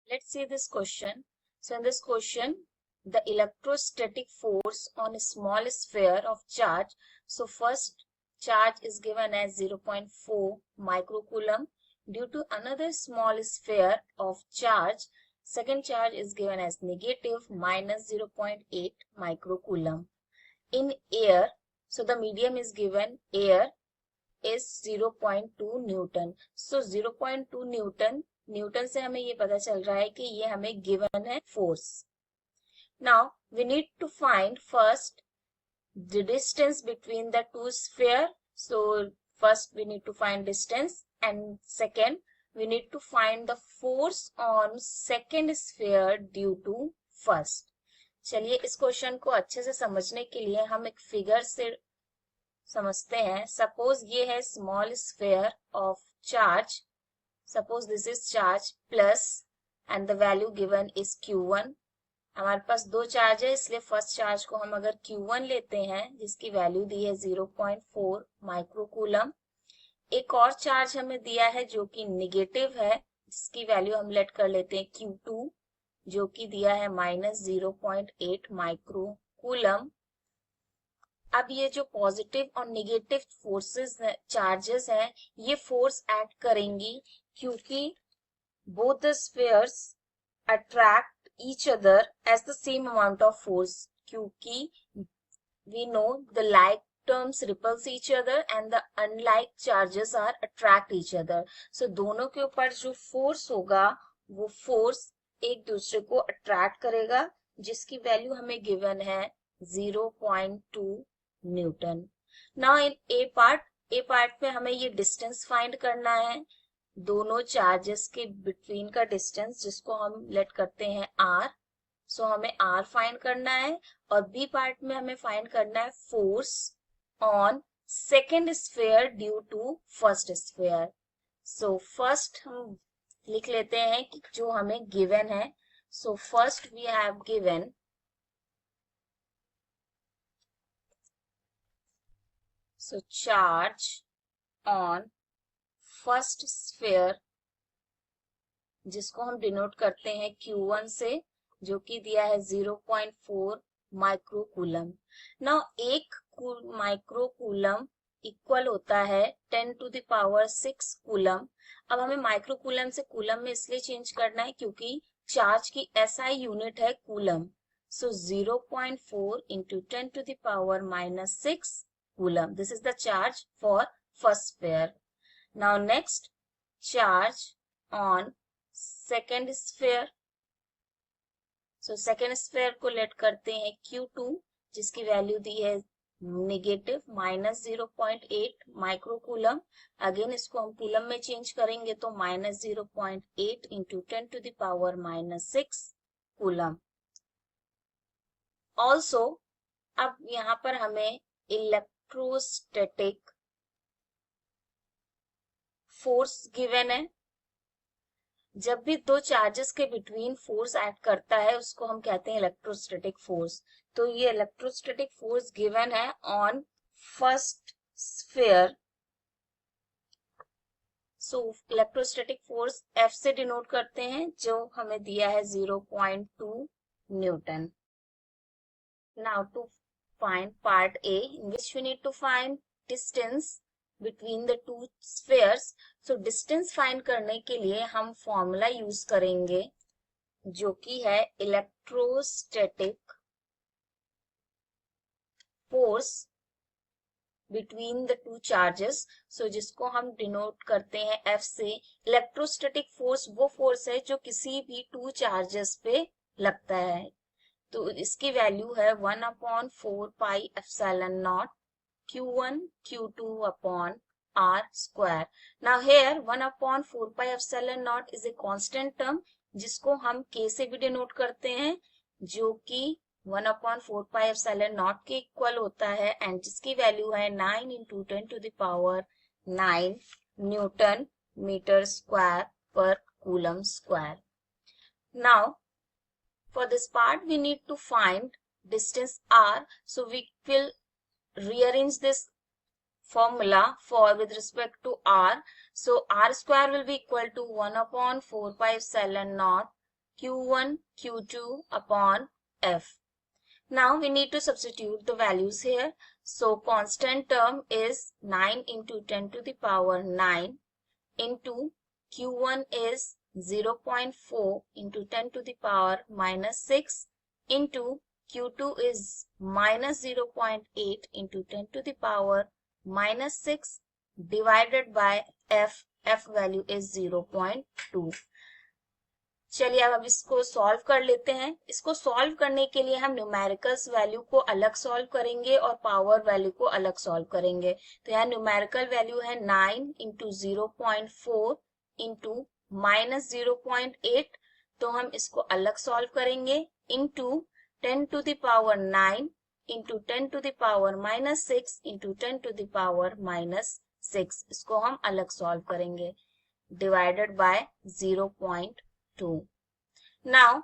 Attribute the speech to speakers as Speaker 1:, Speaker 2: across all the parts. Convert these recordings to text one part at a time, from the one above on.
Speaker 1: Let's see this question. So in this question, the electrostatic force on a small sphere of charge. So first charge is given as 0.4 microcoulomb. Due to another small sphere of charge, second charge is given as negative minus 0.8 microcoulomb. In air, so the medium is given, air is 0.2 Newton. So 0.2 Newton, Newton से हमें ये पता चल रहा है कि ये हमें गिवन है force. Now we need to find first the distance between the two sphere. So first we need to find distance, and second we need to find the force on second sphere due to first. चलिए इस question को अच्छे से समझने के लिए हम एक फिगर से समझते हैं. सपोज ये है small sphere of charge. Suppose this is charge plus and the value given is Q1. हमारे पास दो चार्ज है, इसलिए फर्स्ट चार्ज को हम अगर Q1 लेते हैं जिसकी वैल्यू दी है 0.4 माइक्रोकूलम. एक और चार्ज हमें दिया है जो कि निगेटिव है, जिसकी वैल्यू हम लेट कर लेते हैं Q2, जो कि दिया है माइनस 0.8 माइक्रोकूलम. अब ये जो पॉजिटिव और नेगेटिव फोर्सेस चार्जेस हैं, ये फोर्स एक्ट करेंगी क्योंकि both the spheres attract each other as the same amount of force, क्योंकि we know the like terms repulse each other and the unlike charges are attract each other. So दोनों के ऊपर जो force होगा वो force एक दूसरे को अट्रैक्ट करेगा, जिसकी वैल्यू हमें गिवन है 0.2 newton. Now in A part में हमें ये डिस्टेंस फाइंड करना है, दोनों चार्जेस के बिटवीन का डिस्टेंस, जिसको हम लेट करते हैं r. सो हमें r फाइंड करना है. और बी पार्ट में हमें फाइंड करना है force on second sphere due to first sphere. So first हम लिख लेते हैं कि जो हमें गिवन है. So first we have given so charge on first sphere, जिसको हम डिनोट करते हैं Q1 से, जो कि दिया है 0.4 माइक्रोकूलम. नाउ एक माइक्रोकूलम इक्वल होता है 10 to the power 6 कूलम. अब हमें माइक्रोकूलम से कूलम में इसलिए चेंज करना है क्योंकि चार्ज की SI यूनिट है coulomb. So 0.4 into 10 to the power minus 6 coulomb. This is the charge for first sphere. Now next, charge on second sphere. So second sphere को लेट करते हैं Q2, जिसकी वैल्यू दी है नेगेटिव माइनस 0.8 माइक्रोकूलम. अगेन इसको हम coulomb में change करेंगे तो minus 0.8 into 10 to the power minus 6 coulomb. Also अब यहाँ पर हमें इलेक्ट्रोस्टैटिक फोर्स गिवन है. जब भी दो चार्जेस के बिटवीन फोर्स एक्ट करता है उसको हम कहते हैं इलेक्ट्रोस्टैटिक फोर्स. तो ये इलेक्ट्रोस्टैटिक फोर्स गिवन है on first sphere. So electrostatic force F से डिनोट करते हैं, जो हमें दिया है 0.2 newton. Now to find part A, in which we need to find distance between the two spheres. So distance find करने के लिए हम फॉर्मूला यूज करेंगे जो कि है electrostatic force between the two charges. So जिसको हम डिनोट करते हैं F से. इलेक्ट्रोस्टैटिक फोर्स वो फोर्स है जो किसी भी टू चार्जेस पे लगता है. तो इसकी वैल्यू है 1/4 pi epsilon not Q1 Q2 upon R square. Now here 1/4 pi epsilon not is a constant term, जिसको हम K से भी डिनोट करते हैं, जो कि 1/4 पाई एप्सिलॉन नॉट के इक्वल होता है, एंड जिसकी वैल्यू है 9 into 10 to the power 9 newton metre square per coulomb square. Now for this part we need to find distance r. So we will rearrange this formula for with respect to r. So r square will be equal to 1/4 pi epsilon naught Q1, Q2 upon F. Now we need to substitute the values here. So constant term is 9 into 10 to the power 9 into Q1 is 0.4 into 10 to the power minus 6 into Q2 is minus 0.8 into 10 to the power minus 6 divided by F. F value is 0.2. चलिए अब इसको solve कर लेते हैं. इसको solve करने के लिए हम न्यूमेरिकल्स वैल्यू को अलग सॉल्व करेंगे और पावर वैल्यू को अलग सॉल्व करेंगे. तो यहाँ न्यूमेरिकल वैल्यू है 9 इंटू 0.4 इंटू माइनस 0.8. तो हम इसको अलग सॉल्व करेंगे into 10 to the power 9 into 10 to the power minus 6 into 10 to the power minus 6. इसको हम अलग सॉल्व करेंगे डिवाइडेड बाय 0.2. Now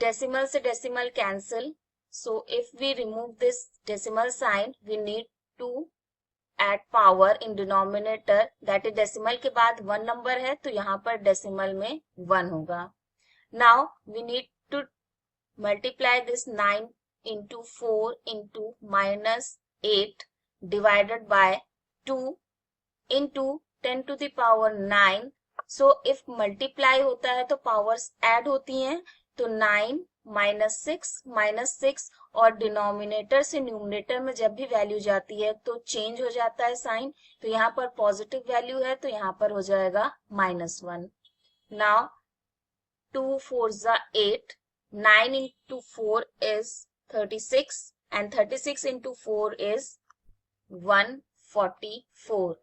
Speaker 1: decimal से decimal cancel. So if we remove this decimal sign, we need to add power in denominator. That is decimal के बाद 1 number है तो यहाँ पर decimal में 1 होगा. Now we need to multiply this 9 into 4 into minus 8 divided by 2 into 10 to the power 9. So if multiply होता है तो powers add होती हैं. तो 9 minus 6 और डिनोमिनेटर से न्यूमरेटर में जब भी वैल्यू जाती है तो चेंज हो जाता है साइन. तो यहाँ पर पॉजिटिव वैल्यू है तो यहाँ पर हो जाएगा -1. Now 2 4 8. 9 into 4 is 36 and 36 into 4 is 144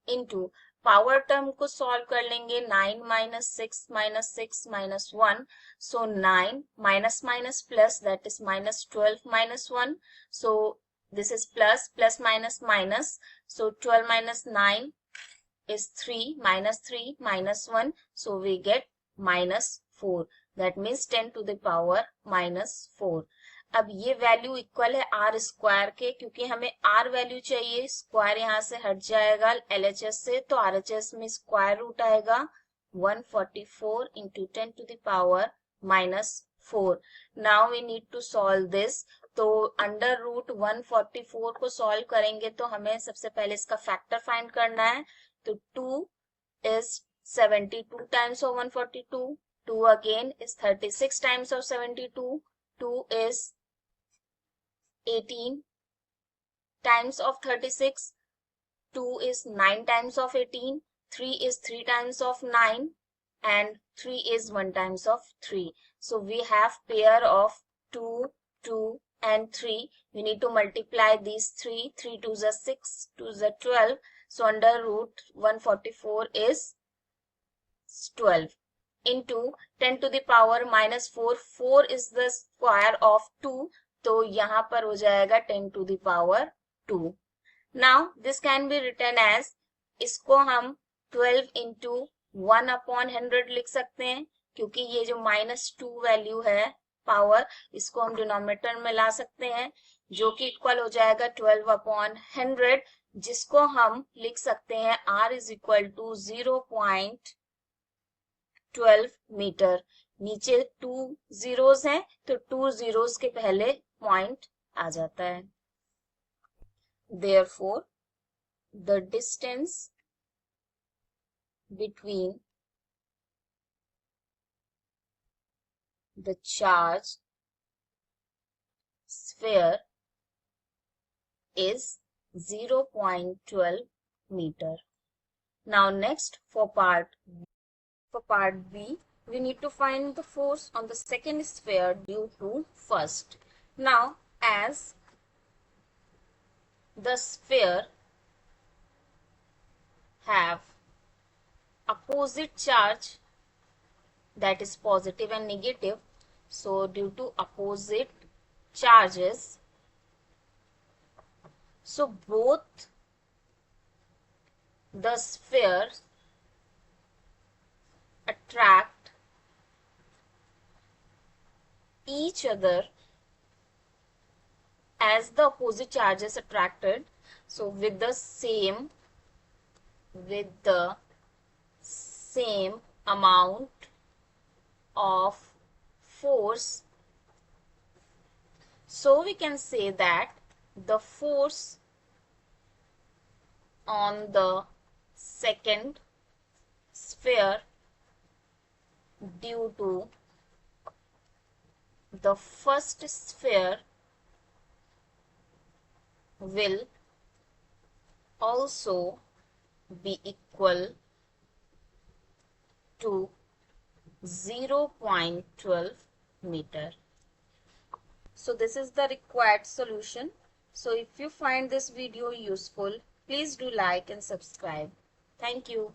Speaker 1: into power term को सॉल्व कर लेंगे. 9 minus 6 minus 6 minus 1. So 9 minus minus plus, that is minus 12 minus 1. So this is plus, plus minus minus. So 12 minus 9 is 3, minus 3 minus 1. So we get minus 4. That means 10 to the power minus 4. अब ये value equal है are square के, क्योंकि हमें are value चाहिए. Square यहाँ से हट जाएगा एलएचएस से, तो आरएचएस में स्क्वायर रूट आएगा 144 into 10 to the power minus 4. Now we need to solve this. तो अंडर रूट 144 को सॉल्व करेंगे तो हमें सबसे पहले इसका फैक्टर फाइंड करना है. तो 2 is 72 times of 142. 2 again is 36 times of 72. 2 is 18 times of 36. 2 is 9 times of 18. 3 is 3 times of 9 and 3 is 1 times of 3. So we have pair of 2, 2 and 3. We need to multiply these 3. 3 2s are 6, 2s are 12. So under root 144 is 12. Into 10 to the power minus 4. 4 is the square of 2. तो यहाँ पर हो जाएगा 10 to the power 2. Now this can be written as, इसको हम 12 into 1 upon 100 लिख सकते हैं, क्योंकि ये जो -2 वैल्यू है पावर, इसको हम डिनोमिनेटर में ला सकते हैं, जो कि इक्वल हो जाएगा 12 upon 100, जिसको हम लिख सकते हैं r is equal to 0.12 metre. नीचे 2 जीरोस हैं तो 2 जीरोस के पहले पॉइंट आ जाता है. Therefore, the distance between the charge sphere is 0.12 meter. Now next for part B, we need to find the force on the second sphere due to first. Now, as the sphere have opposite charge, that is positive and negative, so due to opposite charges, so both the spheres attract each other as the opposite charges attracted. So with the same amount of force. So we can say that the force on the second sphere due to the first sphere will also be equal to 0.12 meter. So this is the required solution. So if you find this video useful, please do like and subscribe. Thank you.